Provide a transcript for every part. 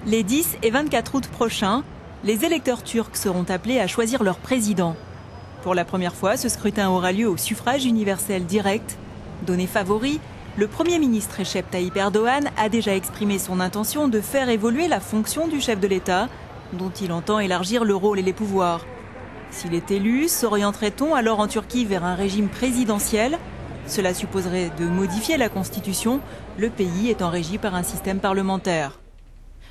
Les 10 et 24 août prochains, les électeurs turcs seront appelés à choisir leur président. Pour la première fois, ce scrutin aura lieu au suffrage universel direct. Donné favori, le Premier ministre Recep Tayyip Erdoğan a déjà exprimé son intention de faire évoluer la fonction du chef de l'État, dont il entend élargir le rôle et les pouvoirs. S'il est élu, s'orienterait-on alors en Turquie vers un régime présidentiel ? Cela supposerait de modifier la Constitution, le pays étant régi par un système parlementaire.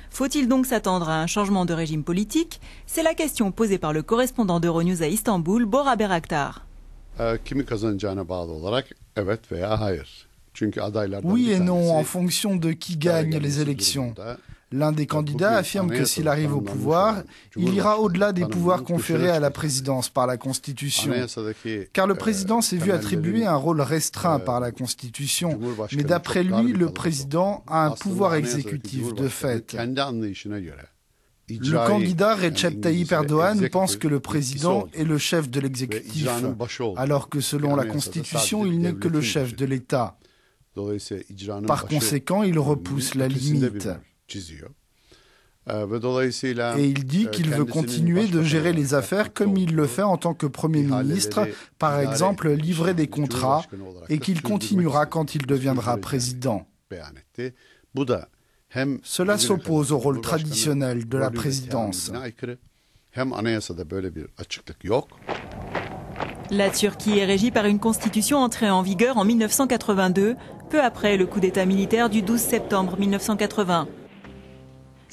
Faut-il donc s'attendre à un changement de régime politique? C'est la question posée par le correspondant d'Euronews à Istanbul, Bora Beraktar. Oui et non, en fonction de qui gagne les élections. L'un des candidats affirme que s'il arrive au pouvoir, il ira au-delà des pouvoirs conférés à la présidence par la Constitution. Car le président s'est vu attribuer un rôle restreint par la Constitution. Mais d'après lui, le président a un pouvoir exécutif de fait. Le candidat Recep Tayyip Erdoğan pense que le président est le chef de l'exécutif, alors que selon la Constitution, il n'est que le chef de l'État. Par conséquent, il repousse la limite. Et il dit qu'il veut continuer de gérer les affaires comme il le fait en tant que Premier ministre, par exemple livrer des contrats, et qu'il continuera quand il deviendra président. Cela s'oppose au rôle traditionnel de la présidence. La Turquie est régie par une constitution entrée en vigueur en 1982, peu après le coup d'État militaire du 12 septembre 1980.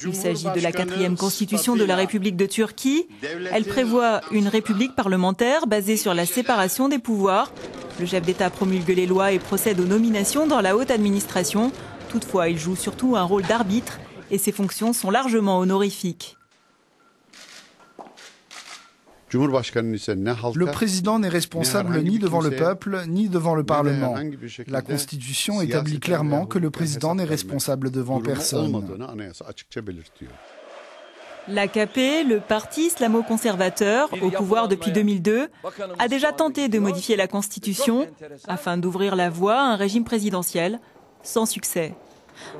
Il s'agit de la 4e constitution de la République de Turquie. Elle prévoit une république parlementaire basée sur la séparation des pouvoirs. Le chef d'État promulgue les lois et procède aux nominations dans la haute administration. Toutefois, il joue surtout un rôle d'arbitre et ses fonctions sont largement honorifiques. Le président n'est responsable ni devant le peuple, ni devant le Parlement. La Constitution établit clairement que le président n'est responsable devant personne. L'AKP, le parti islamo-conservateur, au pouvoir depuis 2002, a déjà tenté de modifier la Constitution afin d'ouvrir la voie à un régime présidentiel, sans succès.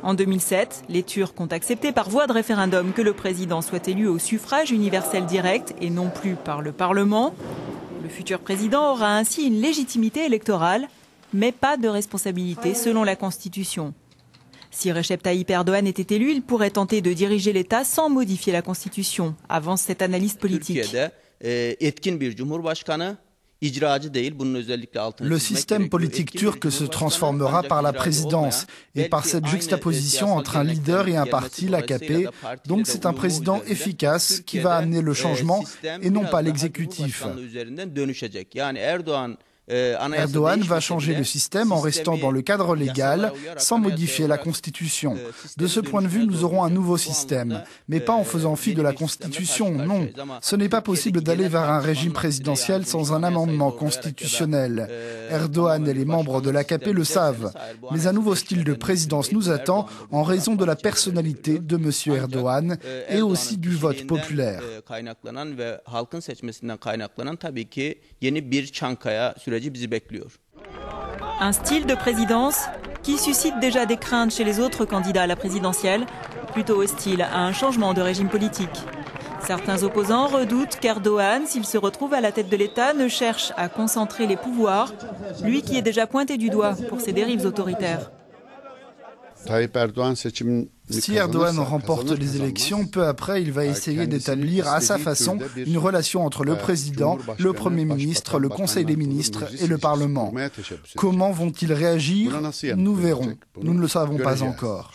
En 2007, les Turcs ont accepté par voie de référendum que le président soit élu au suffrage universel direct et non plus par le Parlement. Le futur président aura ainsi une légitimité électorale, mais pas de responsabilité selon la Constitution. Si Recep Tayyip Erdoğan était élu, il pourrait tenter de diriger l'État sans modifier la Constitution, avance cet analyste politique. Le système politique turc se transformera par la présidence et par cette juxtaposition entre un leader et un parti, l'AKP. Donc c'est un président efficace qui va amener le changement et non pas l'exécutif. Erdoğan va changer le système en restant dans le cadre légal, sans modifier la Constitution. De ce point de vue, nous aurons un nouveau système, mais pas en faisant fi de la Constitution, non. Ce n'est pas possible d'aller vers un régime présidentiel sans un amendement constitutionnel. Erdoğan et les membres de l'AKP le savent, mais un nouveau style de présidence nous attend en raison de la personnalité de M. Erdoğan et aussi du vote populaire. Un style de présidence qui suscite déjà des craintes chez les autres candidats à la présidentielle, plutôt hostile à un changement de régime politique. Certains opposants redoutent qu'Erdoğan, s'il se retrouve à la tête de l'État, ne cherche à concentrer les pouvoirs, lui qui est déjà pointé du doigt pour ses dérives autoritaires. Si Erdoğan remporte les élections, peu après, il va essayer d'établir à sa façon une relation entre le président, le Premier ministre, le Conseil des ministres et le Parlement. Comment vont-ils réagir? Nous verrons. Nous ne le savons pas encore.